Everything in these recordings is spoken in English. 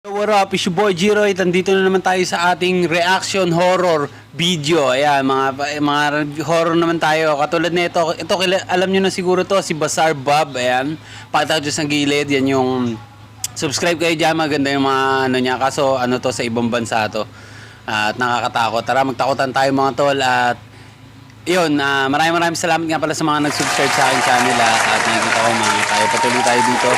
What up? It's your boy g-roy. Nandito na naman tayo sa ating reaction horror video. Ayan, mga horror naman tayo. Katulad nito, alam nyo na siguro to, si Basar Bob. Ayan, pakita ko dyan sa gilid. Yan yung subscribe kayo dyan. Maganda yung mga ano niya. Kaso ano to, sa ibang bansa to. At nakakatakot. Tara, magtakutan tayo mga tol. At yun, maraming salamat nga pala sa mga nag-subscribe sa aking channel. At nakikita ko mga tayo. Patuloy tayo dito.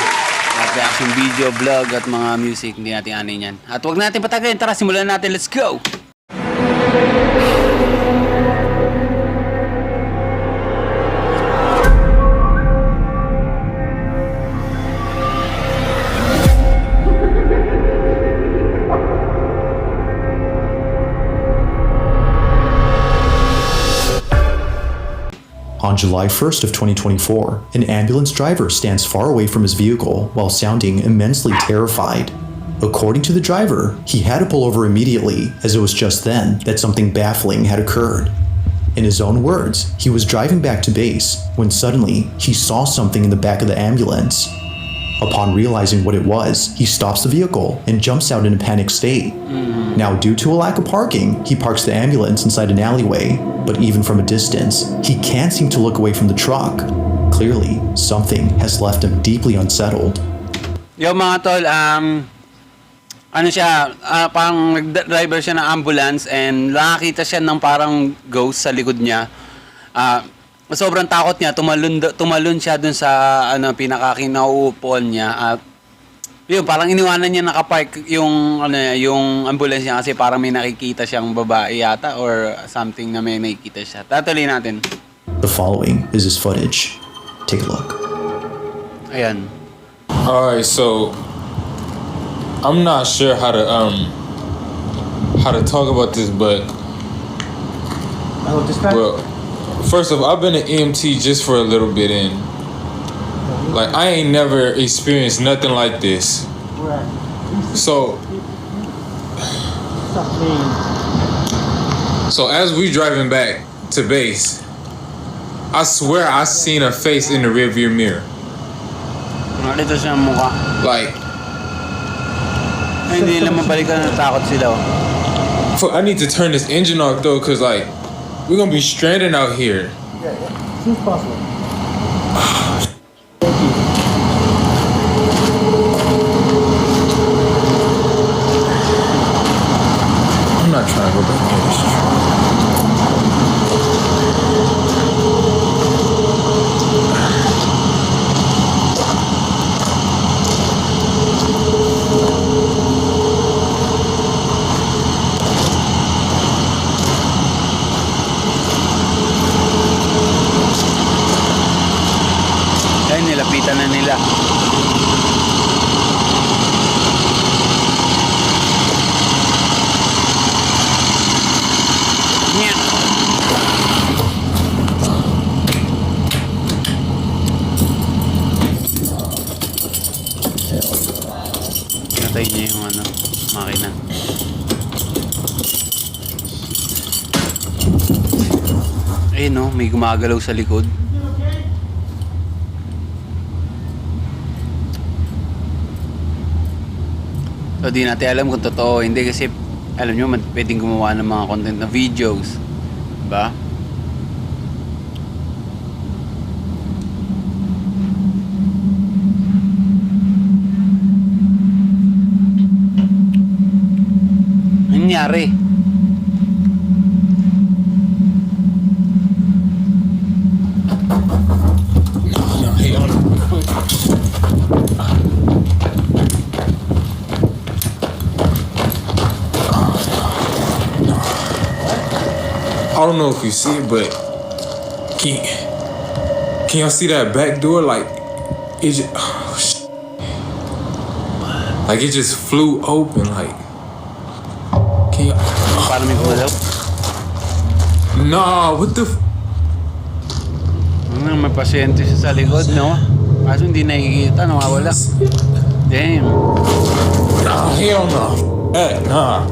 At reaction video, vlog at mga music. Hindi natin anin yan. At huwag natin patagalin. Tara, simulan natin. Let's go! On July 1st of 2024, an ambulance driver stands far away from his vehicle while sounding immensely terrified. According to the driver, he had to pull over immediately as it was just then that something baffling had occurred. In his own words, he was driving back to base when suddenly he saw something in the back of the ambulance. Upon realizing what it was, he stops the vehicle and jumps out in a panic state. Now, due to a lack of parking, he parks the ambulance inside an alleyway, but even from a distance, he can't seem to look away from the truck. Clearly, something has left him deeply unsettled. Yo mga tol, ano siya, parang nag-driver siya ng ambulance and nakakita siya ng parang ghost sa likod niya. Sobrang takot niya, tumalon siya dun sa pinakakinauupuan niya at yun, parang iniwanan niya nakapark yung ambulance niya kasi parang may nakikita siyang babae yata or something na may nakikita siya. Tatuloy natin. The following is his footage. Take a look. Ayan. Alright, so I'm not sure how to talk about this, but well, first off, I've been an EMT just for a little bit, and like I ain't never experienced nothing like this. So as we driving back to base, I swear I seen a face in the rearview mirror. Dito siya ang mukha. Like, ay, hindi lang mabalikan, natakot sila. I need to turn this engine off though, cause like we're gonna be stranded out here. Yeah. Seems possible. Thank you. I'm not trying to go back near this truck. Ay, nilapitan na nila. Natay niya yung makina. Ayun no, may gumagalaw sa likod. So di natin alam kung totoo hindi kasi alam nyo pwedeng gumawa ng mga content na videos, diba? Ano nangyari? I don't know if you see it, but can y'all see that back door? Like it just, like it just flew open. Like, can y'all? Paano may gumalaw? Nah, what the? May pasyente siya sa likod, no? Kaso hindi nakikita, nawawala. Damn. Nah, hell no. Nah.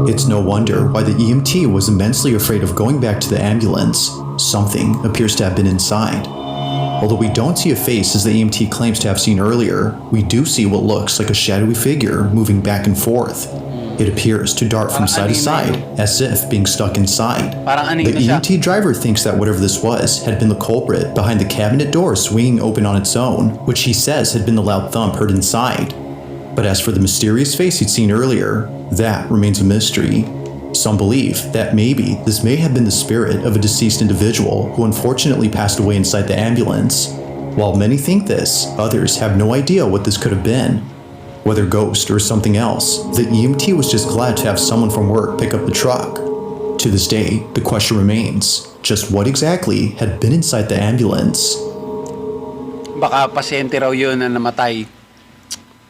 It's no wonder why the EMT was immensely afraid of going back to the ambulance. Something appears to have been inside. Although we don't see a face as the EMT claims to have seen earlier, we do see what looks like a shadowy figure moving back and forth. It appears to dart from side to side, as if being stuck inside. The EMT driver thinks that whatever this was had been the culprit behind the cabinet door swinging open on its own, which he says had been the loud thump heard inside. But as for the mysterious face he'd seen earlier, that remains a mystery. Some believe that maybe this may have been the spirit of a deceased individual who unfortunately passed away inside the ambulance. While many think this, others have no idea what this could have been. Whether ghost or something else, the EMT was just glad to have someone from work pick up the truck. To this day, the question remains, just what exactly had been inside the ambulance? Baka pasyente raw yun na namatay.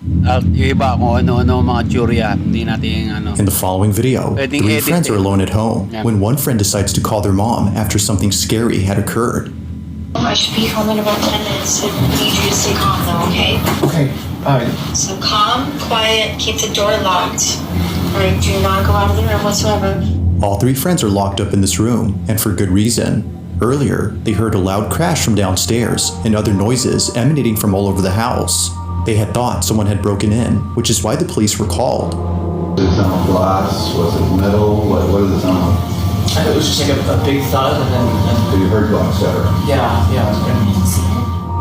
Yung iba kung ano-ano mga teorya, hindi natin ano. In the following video, three friends are alone at home when one friend decides to call their mom after something scary had occurred. I should be home in about 10 minutes. I need you to stay calm though, okay? Okay, alright. So calm, quiet, keep the door locked. Alright, do not go out of the room whatsoever. All three friends are locked up in this room, and for good reason. Earlier, they heard a loud crash from downstairs and other noises emanating from all over the house. They had thought someone had broken in, which is why the police were called. Did it sound like glass? Was it metal? What did it sound like? I thought it was just like a big thud and then So you heard glass shatter? yeah.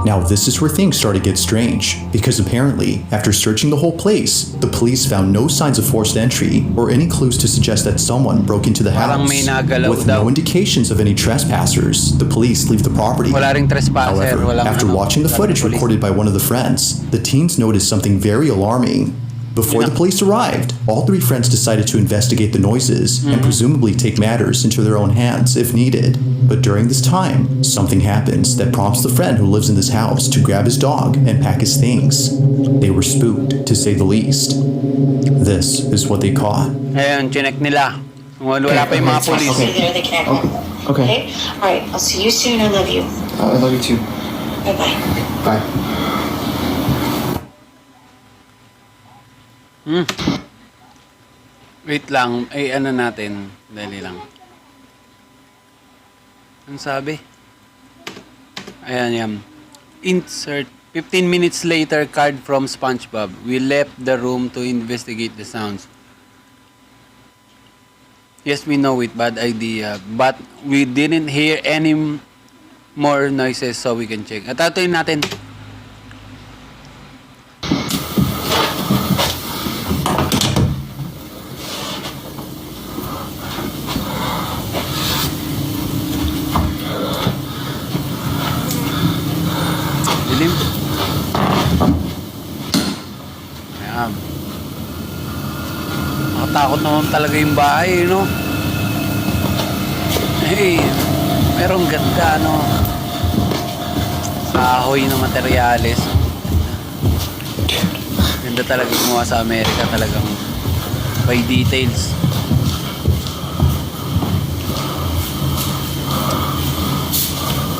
Now this is where things started to get strange, because apparently, after searching the whole place, the police found no signs of forced entry or any clues to suggest that someone broke into the Parang house. may nagalaw With daw. no indications of any trespassers, the police leave the property. Wala ring trespasser, However, walang after ano, watching the walang footage police. recorded by one of the friends, the teens noticed something very alarming. Before the police arrived, all three friends decided to investigate the noises and presumably take matters into their own hands if needed. But during this time, something happens that prompts the friend who lives in this house to grab his dog and pack his things. They were spooked, to say the least. This is what they caught. Ayun, chinek nila. Wala pa yung mga police. Stay there, they can't come. Okay. Alright, I'll see you soon. I love you. I love you too. Bye-bye. Bye. Wait lang, ay ano natin, dali lang. Ang sabi? Ayan, yan. Insert 15 minutes later, card from SpongeBob. We left the room to investigate the sounds. Yes, we know it, bad idea. But we didn't hear any more noises so we can check. At atuin natin. Dilim. Ayan. Nakatakot naman talaga yung bahay, no? Hey, merong ganda, no? Kahoy na materyales. Ganda talaga gumawa sa Amerika, talagang by details.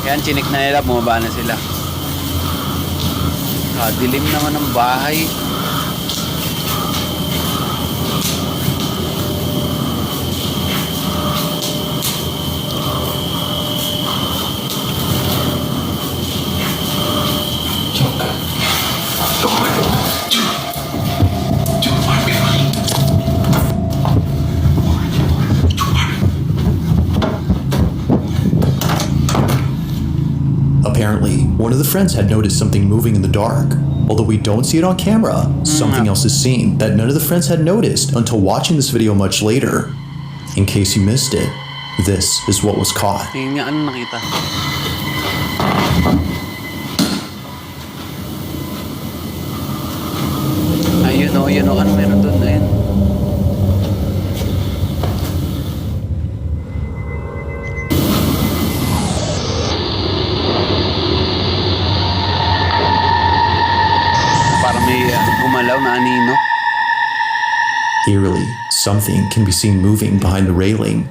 Yan, chinik na nila, bumaba na sila. Dilim naman ng bahay. Apparently, one of the friends had noticed something moving in the dark. Although we don't see it on camera, something else is seen that none of the friends had noticed until watching this video much later. In case you missed it, this is what was caught. Tingnan nga, ano nakita? Ayun o, ano meron doon na yun? Parang may gumalaw na anino. Eerily, something can be seen moving behind the railing.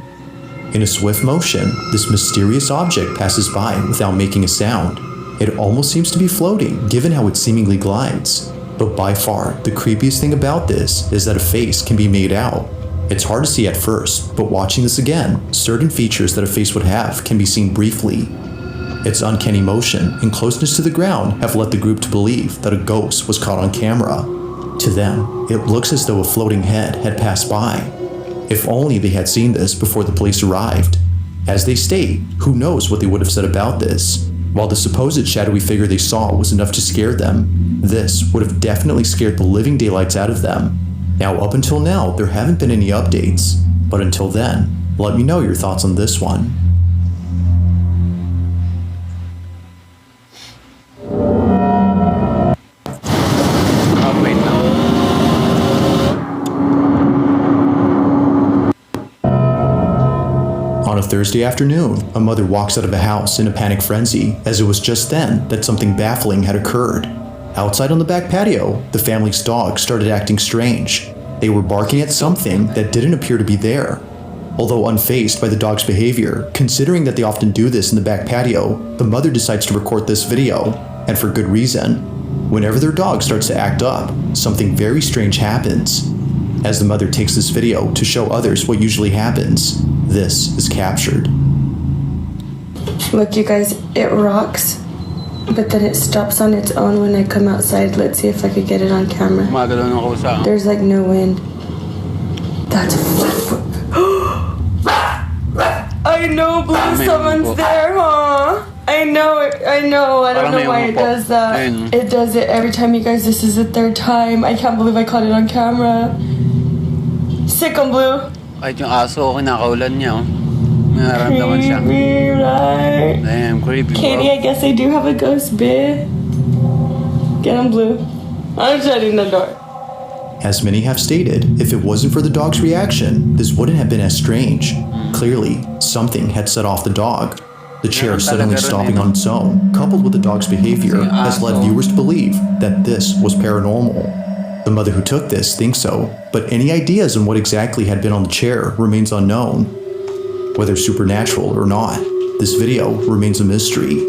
In a swift motion, this mysterious object passes by without making a sound. It almost seems to be floating, given how it seemingly glides. But by far, the creepiest thing about this is that a face can be made out. It's hard to see at first, but watching this again, certain features that a face would have can be seen briefly. Its uncanny motion and closeness to the ground have led the group to believe that a ghost was caught on camera. To them, it looks as though a floating head had passed by. If only they had seen this before the police arrived. As they state, who knows what they would have said about this. While the supposed shadowy figure they saw was enough to scare them, this would have definitely scared the living daylights out of them. Now, up until now, there haven't been any updates. But until then, let me know your thoughts on this one. Wait na. On a Thursday afternoon, a mother walks out of a house in a panic frenzy, as it was just then that something baffling had occurred. Outside on the back patio, the family's dog started acting strange. They were barking at something that didn't appear to be there. Although unfazed by the dog's behavior, considering that they often do this in the back patio, the mother decides to record this video, and for good reason. Whenever their dog starts to act up, something very strange happens. As the mother takes this video to show others what usually happens, this is captured. Look, you guys, it rocks, but then it stops on its own when I come outside. Let's see if I could get it on camera. Gumagalaw ng kusa. There's like no wind. That's I know, Blue, someone's there, huh? I know it, I know. I don't know why it does that. It does it every time, you guys. This is the third time. I can't believe I caught it on camera. Sick on Blue. Kahit yung aso, kinakaulan niya. May naramdaman siya. Creepy, right? Damn, creepy, bro. Katie, I guess I do have a ghost, babe. Get on Blue. I'm shutting the door. As many have stated, if it wasn't for the dog's reaction, this wouldn't have been as strange. Clearly, something had set off the dog. The chair suddenly stopping on its own, coupled with the dog's behavior, has led viewers to believe that this was paranormal. The mother who took this thinks so, but any ideas on what exactly had been on the chair remains unknown. Whether supernatural or not, this video remains a mystery.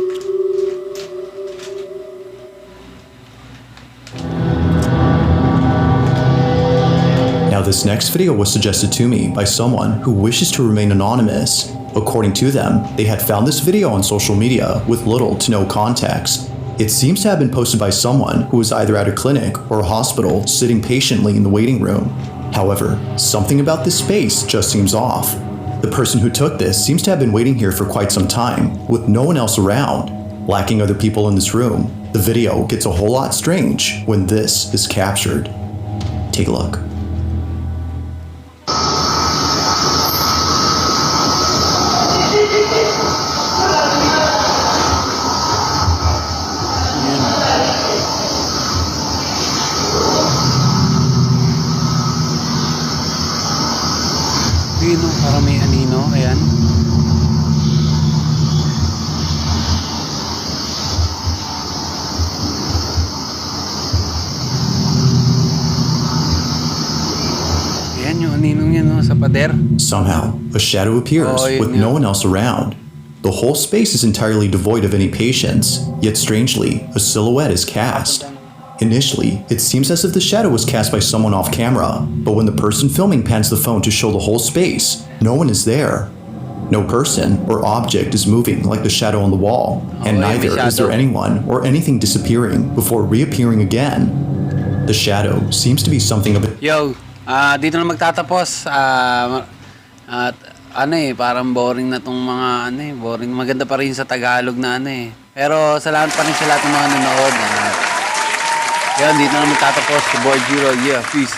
Now, this next video was suggested to me by someone who wishes to remain anonymous. According to them, they had found this video on social media with little to no context. It seems to have been posted by someone who was either at a clinic or a hospital sitting patiently in the waiting room. However, something about this space just seems off. The person who took this seems to have been waiting here for quite some time, with no one else around. Lacking other people in this room, the video gets a whole lot strange when this is captured. Take a look. Yun, parang may anino. Ayan. Ayan yung aninong yan, no, sa pader. Somehow, a shadow appears with no one else around. The whole space is entirely devoid of any patience, yet strangely, a silhouette is cast. Initially, it seems as if the shadow was cast by someone off camera, but when the person filming pans the phone to show the whole space, no one is there. No person or object is moving like the shadow on the wall, and neither is there anyone or anything disappearing before reappearing again. The shadow seems to be something of a... Yo, dito na magtatapos. Parang boring na tong mga boring. Maganda pa rin sa Tagalog na Pero salamat pa rin sa lahat ng mga nanood. Yan, dito na magtatapos. Si Boy G-Roy. Yeah, peace.